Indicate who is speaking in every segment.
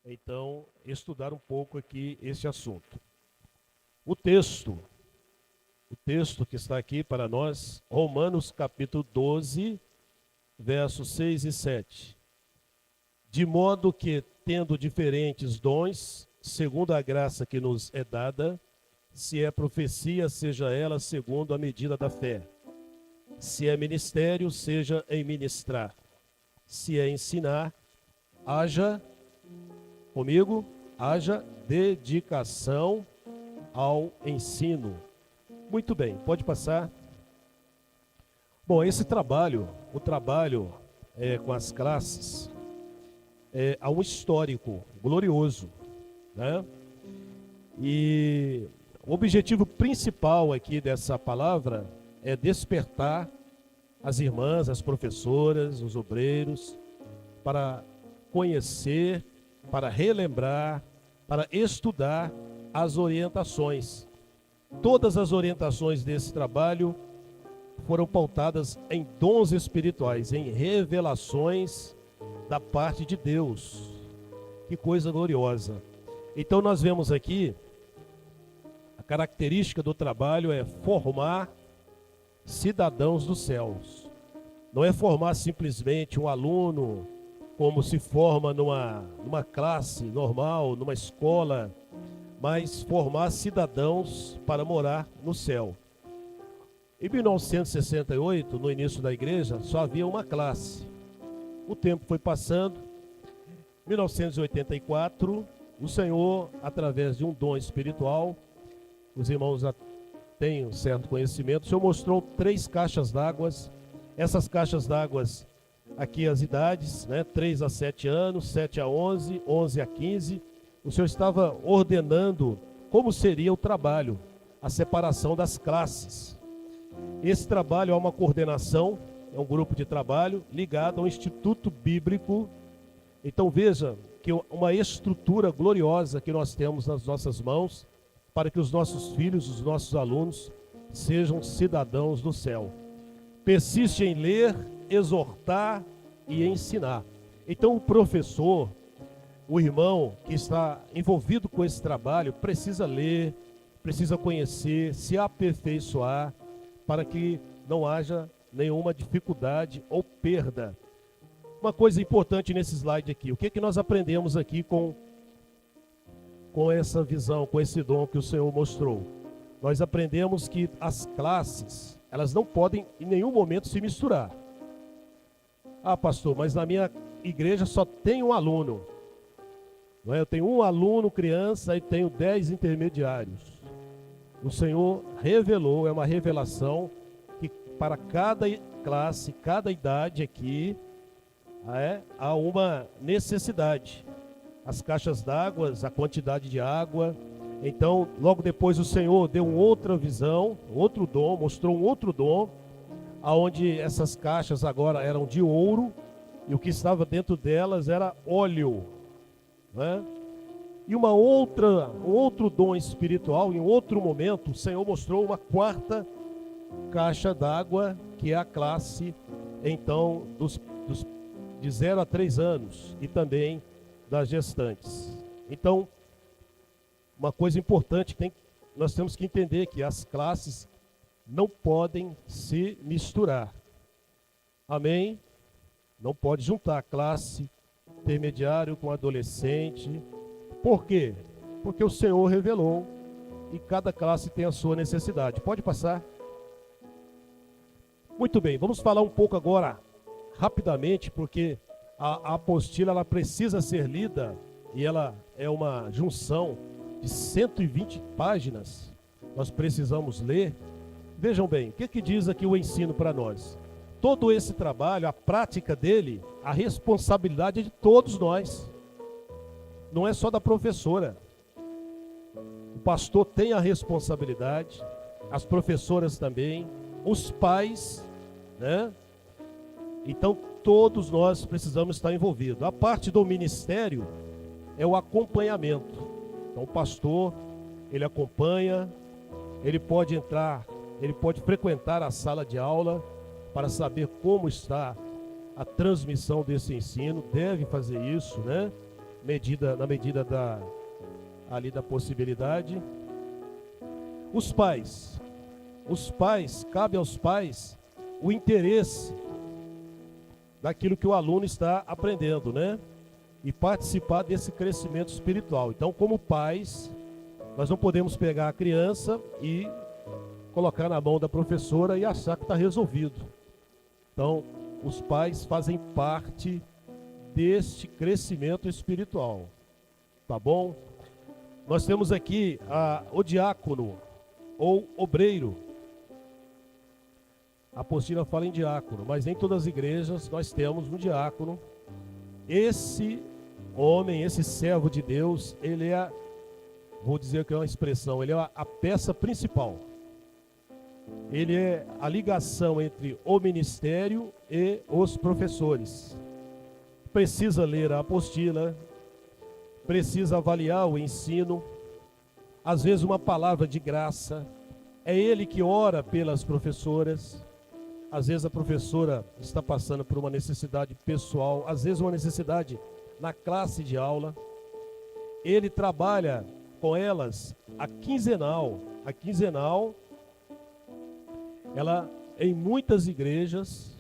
Speaker 1: então estudar um pouco aqui esse assunto. O texto, o texto que está aqui para nós, Romanos capítulo 12, versos 6 e 7. De modo que, tendo diferentes dons, segundo a graça que nos é dada, se é profecia, seja ela segundo a medida da fé. Se é ministério, seja em ministrar. Se é ensinar, haja, comigo, haja dedicação ao ensino. Muito bem, pode passar. Bom, esse trabalho, o trabalho com as classes, há um histórico glorioso, né? E o objetivo principal aqui dessa palavra é despertar as irmãs, as professoras, os obreiros, para conhecer, para relembrar, para estudar as orientações. Todas as orientações desse trabalho foram pautadas em dons espirituais, em revelações da parte de Deus. Que coisa gloriosa. Então nós vemos aqui, a característica do trabalho é formar cidadãos dos céus. Não é formar simplesmente um aluno como se forma numa classe normal, numa escola, mas formar cidadãos para morar no céu. Em 1968, no início da igreja, só havia uma classe. O tempo foi passando. Em 1984, o Senhor, através de um dom espiritual, os irmãos já têm um certo conhecimento, o Senhor mostrou 3 caixas d'água. Essas caixas d'água, aqui as idades, né? 3 a 7 anos, 7 a 11, 11 a 15. O Senhor estava ordenando como seria o trabalho, a separação das classes. Esse trabalho é uma coordenação, é um grupo de trabalho ligado ao Instituto Bíblico. Então veja que uma estrutura gloriosa que nós temos nas nossas mãos para que os nossos filhos, os nossos alunos, sejam cidadãos do céu. Persiste em ler, exortar e ensinar. Então o professor, o irmão que está envolvido com esse trabalho, precisa ler, precisa conhecer, se aperfeiçoar, para que não haja nenhuma dificuldade ou perda. Uma coisa importante nesse slide aqui, o que nós aprendemos aqui com essa visão, com esse dom que o Senhor mostrou? Nós aprendemos que as classes, elas não podem em nenhum momento se misturar. Ah, pastor, mas na minha igreja só tem um aluno. Não é? Eu tenho um aluno, criança, e tenho 10 intermediários. O Senhor revelou, é uma revelação, que para cada classe, cada idade aqui, há uma necessidade. As caixas d'água, a quantidade de água. Então, logo depois o Senhor deu uma outra visão, outro dom, mostrou um outro dom, aonde essas caixas agora eram de ouro, e o que estava dentro delas era óleo, né? E um outro dom espiritual, em outro momento, o Senhor mostrou uma 4ª caixa d'água, que é a classe, então, de 0 a 3 anos, e também das gestantes. Então, uma coisa importante, nós temos que entender que as classes não podem se misturar. Amém? Não pode juntar a classe intermediário com adolescente. Por quê? Porque o Senhor revelou e cada classe tem a sua necessidade. Pode passar? Muito bem, vamos falar um pouco agora, rapidamente, porque a apostila ela precisa ser lida e ela é uma junção de 120 páginas. Nós precisamos ler. Vejam bem, o que diz aqui o ensino para nós? Todo esse trabalho, a prática dele, a responsabilidade é de todos nós. Não é só da professora. O pastor tem a responsabilidade, as professoras também, os pais, né? Então, todos nós precisamos estar envolvidos. A parte do ministério é o acompanhamento. Então, o pastor, ele acompanha, ele pode entrar, ele pode frequentar a sala de aula para saber como está a transmissão desse ensino, deve fazer isso, né? na medida da possibilidade. Os pais, cabe aos pais o interesse daquilo que o aluno está aprendendo, né? E participar desse crescimento espiritual. Então, como pais, nós não podemos pegar a criança e colocar na mão da professora e achar que está resolvido. Então, os pais fazem parte deste crescimento espiritual. Tá bom? Nós temos aqui o diácono ou obreiro. A apostila fala em diácono, mas em todas as igrejas nós temos um diácono. Esse homem, esse servo de Deus, ele é, vou dizer que é uma expressão, ele é a peça principal. Ele é a ligação entre o ministério e os professores. Precisa ler a apostila, precisa avaliar o ensino, às vezes uma palavra de graça. É ele que ora pelas professoras. Às vezes a professora está passando por uma necessidade pessoal, às vezes uma necessidade na classe de aula. Ele trabalha com elas a quinzenal. A quinzenal, ela em muitas igrejas,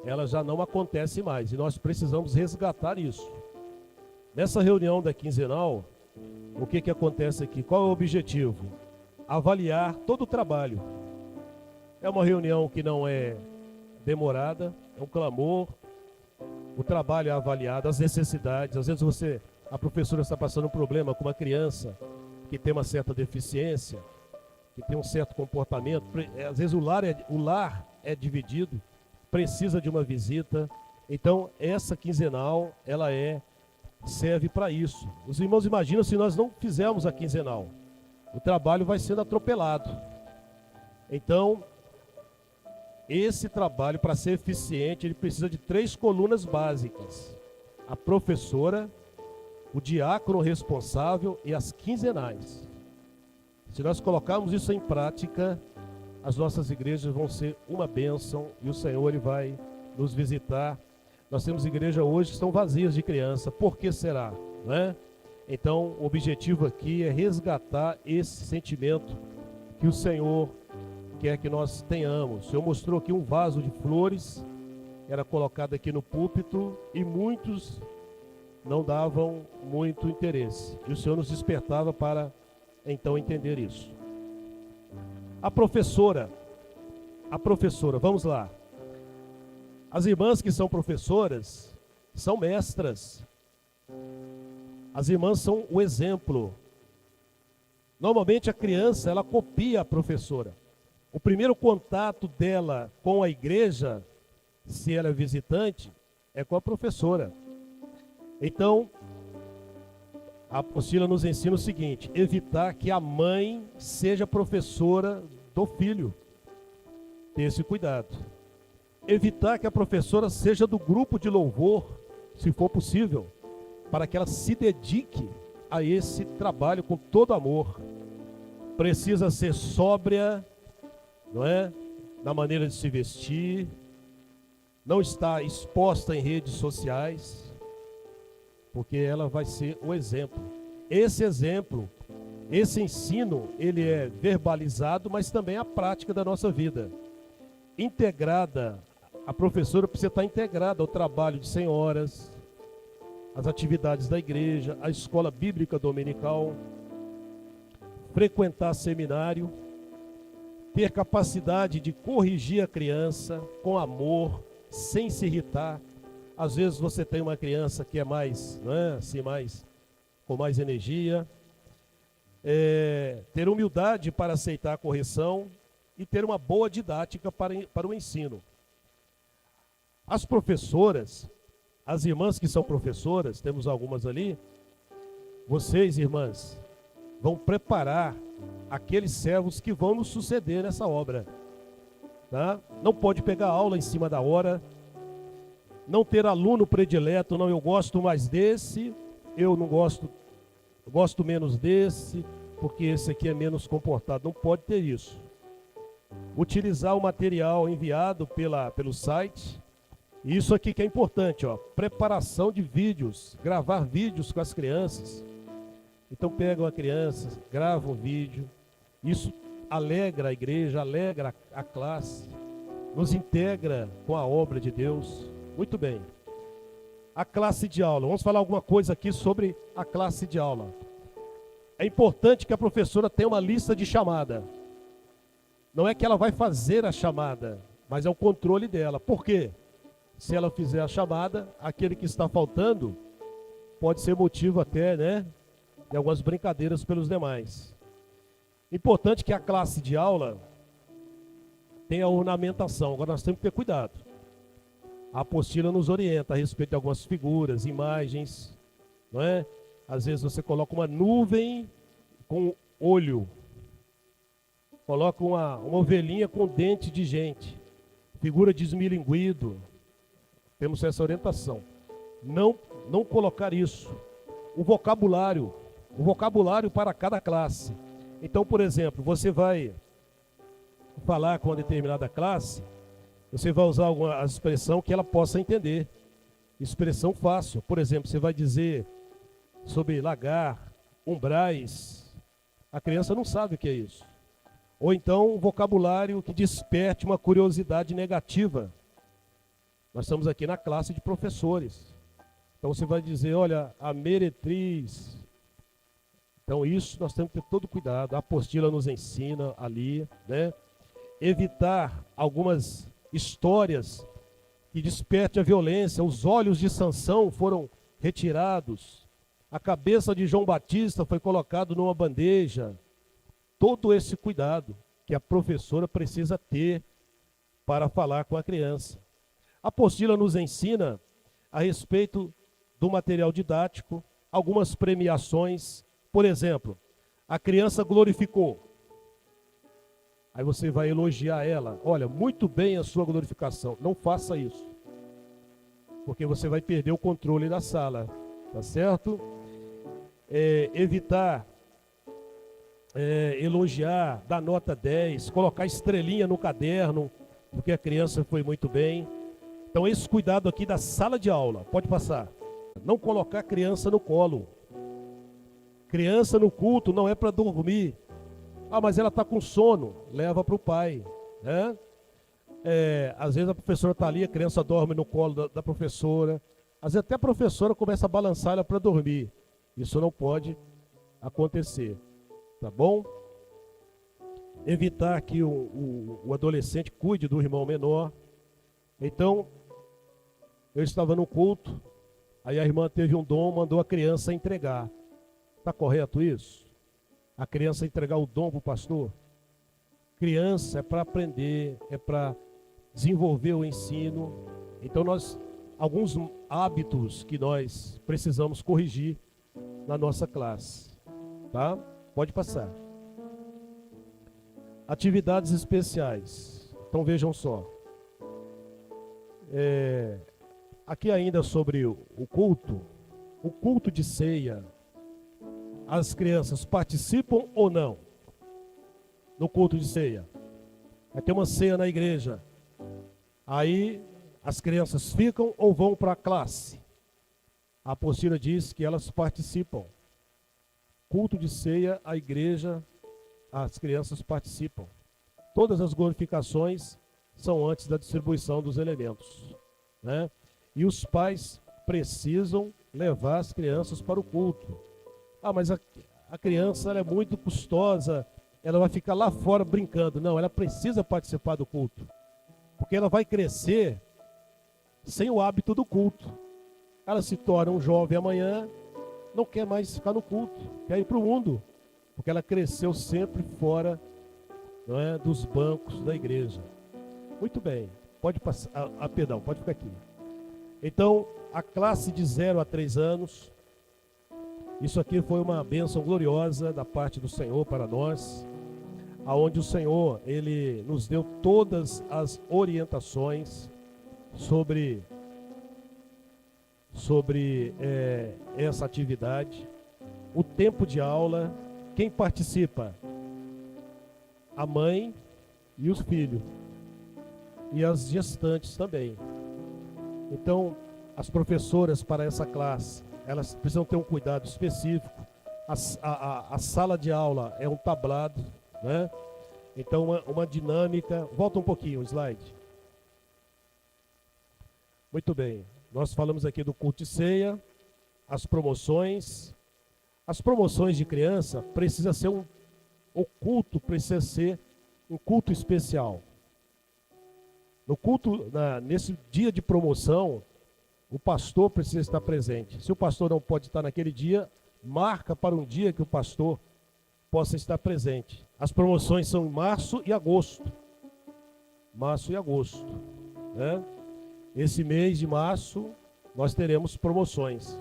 Speaker 1: ela já não acontece mais. E nós precisamos resgatar isso. Nessa reunião da quinzenal, o que acontece aqui? Qual é o objetivo? Avaliar todo o trabalho. É uma reunião que não é demorada, é um clamor. O trabalho é avaliado, as necessidades. Às vezes a professora está passando um problema com uma criança que tem uma certa deficiência, que tem um certo comportamento. Às vezes o lar é dividido, precisa de uma visita. Então, essa quinzenal, ela serve para isso. Os irmãos imaginam se nós não fizermos a quinzenal. O trabalho vai sendo atropelado. Então, esse trabalho, para ser eficiente, ele precisa de 3 colunas básicas: a professora, o diácono responsável e as quinzenais. Se nós colocarmos isso em prática, as nossas igrejas vão ser uma bênção e o Senhor ele vai nos visitar. Nós temos igrejas hoje que estão vazias de criança. Por que será? Né? Então, o objetivo aqui é resgatar esse sentimento que o Senhor quer que nós tenhamos. O Senhor mostrou aqui um vaso de flores, era colocado aqui no púlpito e muitos não davam muito interesse. E o Senhor nos despertava para então entender isso. A professora, vamos lá. As irmãs que são professoras são mestras. As irmãs são o exemplo. Normalmente a criança, ela copia a professora. O primeiro contato dela com a igreja, se ela é visitante, é com a professora. Então, a apostila nos ensina o seguinte: evitar que a mãe seja professora do filho. Ter esse cuidado. Evitar que a professora seja do grupo de louvor, se for possível, para que ela se dedique a esse trabalho com todo amor. Precisa ser sóbria, não é? Na maneira de se vestir, não está exposta em redes sociais, porque ela vai ser o exemplo. Esse exemplo, esse ensino, ele é verbalizado, mas também a prática da nossa vida. Integrada, a professora precisa estar integrada ao trabalho de senhoras, às atividades da igreja, à escola bíblica dominical, frequentar seminário, ter capacidade de corrigir a criança com amor, sem se irritar. Às vezes você tem uma criança que é mais, assim, com mais energia. Ter humildade para aceitar a correção e ter uma boa didática para o ensino. As professoras, as irmãs que são professoras, temos algumas ali, vocês, irmãs, vão preparar aqueles servos que vão nos suceder nessa obra. Tá? Não pode pegar aula em cima da hora, não ter aluno predileto, não, eu gosto mais desse, eu não gosto, eu gosto menos desse, porque esse aqui é menos comportado. Não pode ter isso. Utilizar o material enviado pelo site Isso aqui que é importante, ó, preparação de vídeos, gravar vídeos com as crianças. Então pega uma criança, grava um vídeo, isso alegra a igreja, alegra a classe, nos integra com a obra de Deus. Muito bem. A classe de aula, vamos falar alguma coisa aqui sobre a classe de aula. É importante que a professora tenha uma lista de chamada. Não é que ela vai fazer a chamada, mas é o controle dela. Por quê? Se ela fizer a chamada, aquele que está faltando pode ser motivo até, né, de algumas brincadeiras pelos demais. Importante que a classe de aula tenha ornamentação. Agora nós temos que ter cuidado. A apostila nos orienta a respeito de algumas figuras, imagens, não é? Às vezes você coloca uma nuvem com olho, coloca uma ovelhinha com dente de gente, figura de esmilinguido. Temos essa orientação. Não colocar isso. O vocabulário para cada classe. Então, por exemplo, você vai falar com uma determinada classe, você vai usar alguma expressão que ela possa entender. Expressão fácil. Por exemplo, você vai dizer sobre lagar, umbrais. A criança não sabe o que é isso. Ou então um vocabulário que desperte uma curiosidade negativa. Nós estamos aqui na classe de professores. Então você vai dizer, olha, a meretriz. Então isso nós temos que ter todo cuidado. A apostila nos ensina ali, né? Evitar algumas histórias que despertem a violência. Os olhos de Sansão foram retirados. A cabeça de João Batista foi colocada numa bandeja. Todo esse cuidado que a professora precisa ter para falar com a criança. A apostila nos ensina a respeito do material didático, algumas premiações. Por exemplo, a criança glorificou. Aí você vai elogiar ela. Olha, muito bem a sua glorificação. Não faça isso. Porque você vai perder o controle da sala. Tá certo? Evitar elogiar, dar nota 10, colocar estrelinha no caderno, porque a criança foi muito bem. Então esse cuidado aqui da sala de aula, pode passar. Não colocar criança no colo. Criança no culto não é para dormir. Ah, mas ela está com sono, leva para o pai, né? Às vezes a professora está ali, a criança dorme no colo da professora. Às vezes até a professora começa a balançar ela para dormir. Isso não pode acontecer, tá bom? Evitar que o adolescente cuide do irmão menor. Então, eu estava no culto, aí a irmã teve um dom, mandou a criança entregar. Está correto isso? A criança entregar o dom para o pastor? Criança é para aprender, é para desenvolver o ensino. Então, alguns hábitos que nós precisamos corrigir na nossa classe. Tá? Pode passar. Atividades especiais. Então, vejam só. Aqui ainda sobre o culto de ceia, as crianças participam ou não no culto de ceia? Vai ter uma ceia na igreja, aí as crianças ficam ou vão para a classe? A apostila diz que elas participam. Culto de ceia, a igreja, as crianças participam. Todas as glorificações são antes da distribuição dos elementos, né? E os pais precisam levar as crianças para o culto. Ah, mas a criança ela é muito custosa, ela vai ficar lá fora brincando. Não, ela precisa participar do culto, porque ela vai crescer sem o hábito do culto. Ela se torna um jovem amanhã, não quer mais ficar no culto, quer ir para o mundo, porque ela cresceu sempre fora, não é, dos bancos da igreja. Muito bem, pode passar, perdão, pode ficar aqui. Então, a classe de 0 a 3 anos, isso aqui foi uma bênção gloriosa da parte do Senhor para nós, aonde o Senhor, Ele nos deu todas as orientações sobre essa atividade, o tempo de aula, quem participa? A mãe e os filhos, e as gestantes também. Então, as professoras para essa classe, elas precisam ter um cuidado específico. A sala de aula é um tablado, né? Então, uma dinâmica. Volta um pouquinho o slide. Muito bem. Nós falamos aqui do culto de ceia, as promoções. As promoções de criança precisa ser o culto precisa ser um culto especial. No culto, nesse dia de promoção, o pastor precisa estar presente. Se o pastor não pode estar naquele dia, marca para um dia que o pastor possa estar presente. As promoções são em março e agosto. Março e agosto, né? Esse mês de março, nós teremos promoções.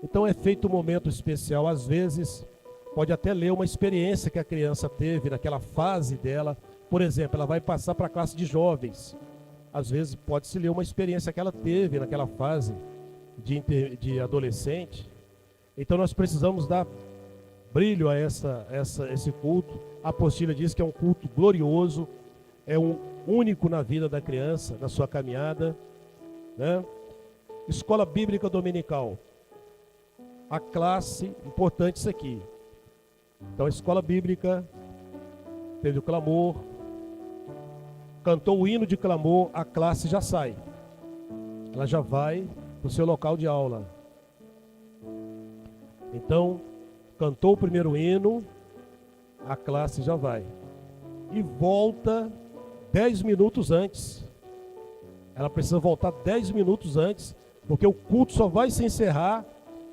Speaker 1: Então é feito um momento especial. Às vezes, pode até ler uma experiência que a criança teve naquela fase dela. Por exemplo, ela vai passar para a classe de jovens. Às vezes, pode-se ler uma experiência que ela teve naquela fase de adolescente. Então, nós precisamos dar brilho a esse culto. A apostila diz que é um culto glorioso, é um único na vida da criança, na sua caminhada, né? Escola Bíblica Dominical. A classe, importante isso aqui. Então, a escola bíblica teve o clamor, cantou o hino de clamor, a classe já sai. Ela já vai para o seu local de aula. Então, cantou o primeiro hino, a classe já vai. E volta 10 minutos antes. Ela precisa voltar 10 minutos antes, porque o culto só vai se encerrar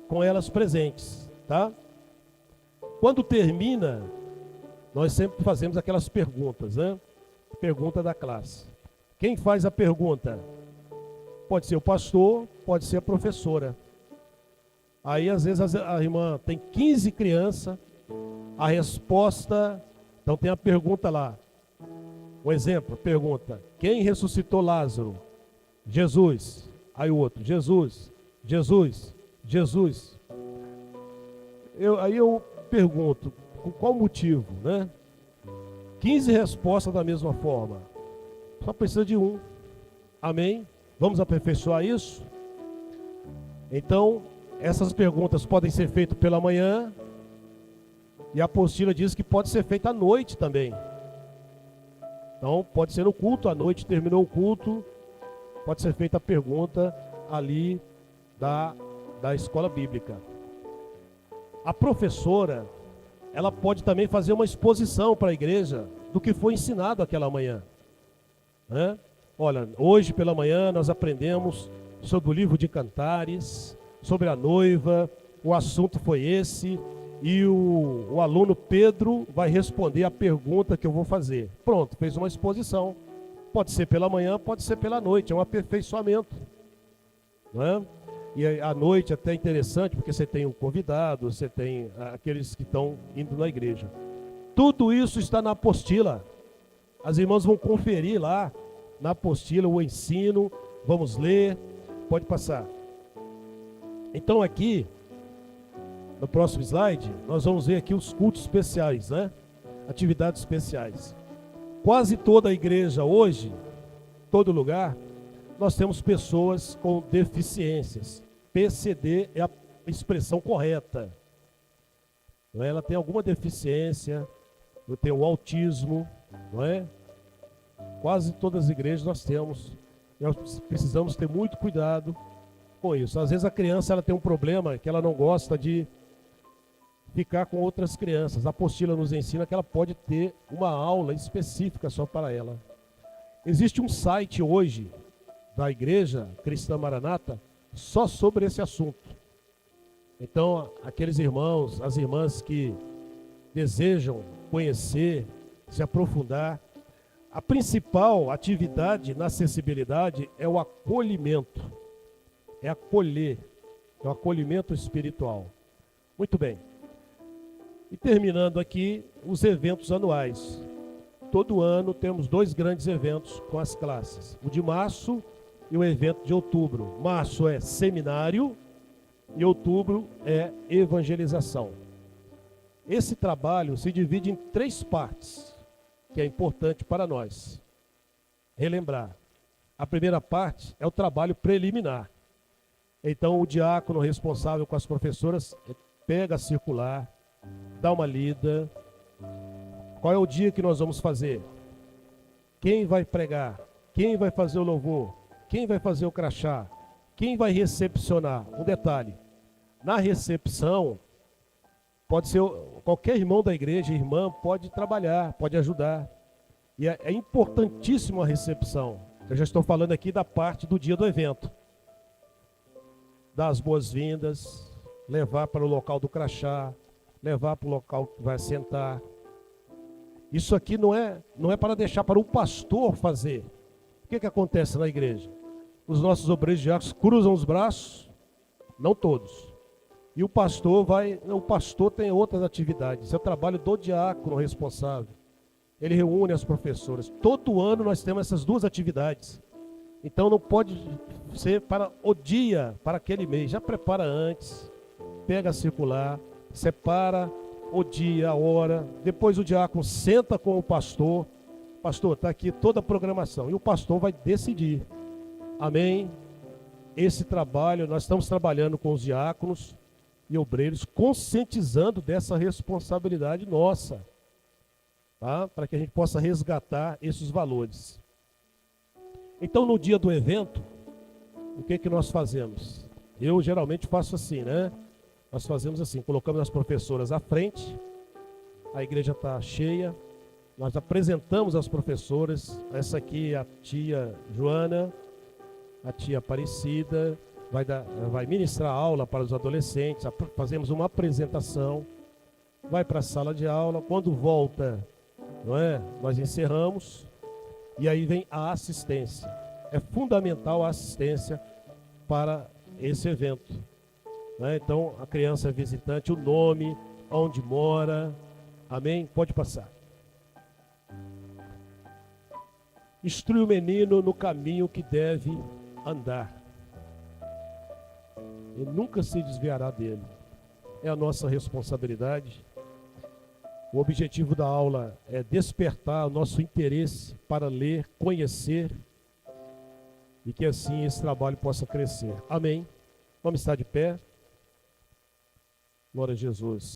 Speaker 1: com elas presentes, tá? Quando termina, nós sempre fazemos aquelas perguntas, né? Pergunta da classe. Quem faz a pergunta? Pode ser o pastor, pode ser a professora. Aí, às vezes, a irmã tem 15 crianças, a resposta... Então, tem a pergunta lá. Um exemplo, pergunta. Quem ressuscitou Lázaro? Jesus. Aí o outro, Jesus, Jesus, Jesus. Aí eu pergunto, com qual motivo, né? 15 respostas da mesma forma. Só precisa de um. Amém? Vamos aperfeiçoar isso? Então, essas perguntas podem ser feitas pela manhã. E a apostila diz que pode ser feita à noite também. Então, pode ser no culto, à noite terminou o culto, pode ser feita a pergunta ali da escola bíblica. A professora, ela pode também fazer uma exposição para a igreja do que foi ensinado aquela manhã, né? Olha, hoje pela manhã nós aprendemos sobre o livro de Cantares, sobre a noiva, o assunto foi esse, e o aluno Pedro vai responder a pergunta que eu vou fazer. Pronto, fez uma exposição. Pode ser pela manhã, pode ser pela noite, é um aperfeiçoamento, não é? E à noite é até interessante, porque você tem um convidado, você tem aqueles que estão indo na igreja. Tudo isso está na apostila. As irmãs vão conferir lá na apostila o ensino, vamos ler, pode passar. Então aqui, no próximo slide, nós vamos ver aqui os cultos especiais, né? Atividades especiais. Quase toda a igreja hoje, todo lugar, nós temos pessoas com deficiências. PCD é a expressão correta. Não é? Ela tem alguma deficiência, tem o autismo, não é? Quase todas as igrejas nós temos. Nós precisamos ter muito cuidado com isso. Às vezes a criança ela tem um problema que ela não gosta de ficar com outras crianças. A apostila nos ensina que ela pode ter uma aula específica só para ela. Existe um site hoje da Igreja Cristã Maranata só sobre esse assunto. Então, aqueles irmãos, as irmãs que desejam conhecer, se aprofundar, a principal atividade na acessibilidade é o acolhimento. É acolher, é o acolhimento espiritual. Muito bem. E terminando aqui, os eventos anuais. Todo ano temos 2 grandes eventos com as classes. O de março e o evento de outubro. Março é seminário e outubro é evangelização. Esse trabalho se divide em 3 partes, que é importante para nós relembrar. A primeira parte é o trabalho preliminar. Então, o diácono responsável com as professoras pega a circular, dá uma lida. Qual é o dia que nós vamos fazer? Quem vai pregar? Quem vai fazer o louvor? Quem vai fazer o crachá? Quem vai recepcionar? Um detalhe, na recepção, pode ser qualquer irmão da igreja, irmã, pode trabalhar, pode ajudar. E é importantíssimo a recepção. Eu já estou falando aqui da parte do dia do evento. Dar as boas-vindas, levar para o local do crachá, levar para o local que vai sentar. Isso aqui não é para deixar para o pastor fazer. O que acontece na igreja? Os nossos obreiros diáconos cruzam os braços, não todos. E o pastor tem outras atividades. É o trabalho do diácono responsável. Ele reúne as professoras. Todo ano nós temos essas duas atividades. Então não pode ser para o dia, para aquele mês. Já prepara antes, pega a circular, separa o dia, a hora. Depois o diácono senta com o pastor. Pastor, está aqui toda a programação. E o pastor vai decidir. Amém? Esse trabalho, nós estamos trabalhando com os diáconos e obreiros, conscientizando dessa responsabilidade nossa, tá? Para que a gente possa resgatar esses valores. Então, no dia do evento, o que nós fazemos? Eu geralmente faço assim, né? Nós fazemos assim, colocamos as professoras à frente, a igreja está cheia, nós apresentamos as professoras, essa aqui é a tia Joana, a tia Aparecida, vai ministrar aula para os adolescentes, fazemos uma apresentação, vai para a sala de aula, quando volta, não é? Nós encerramos, e aí vem a assistência. É fundamental a assistência para esse evento, né? Então, a criança é visitante, o nome, onde mora, amém? Pode passar. Instrui o menino no caminho que deve andar. Ele nunca se desviará dele. É a nossa responsabilidade. O objetivo da aula é despertar o nosso interesse para ler, conhecer, e que assim esse trabalho possa crescer. Amém? Vamos estar de pé. Glória a Jesus.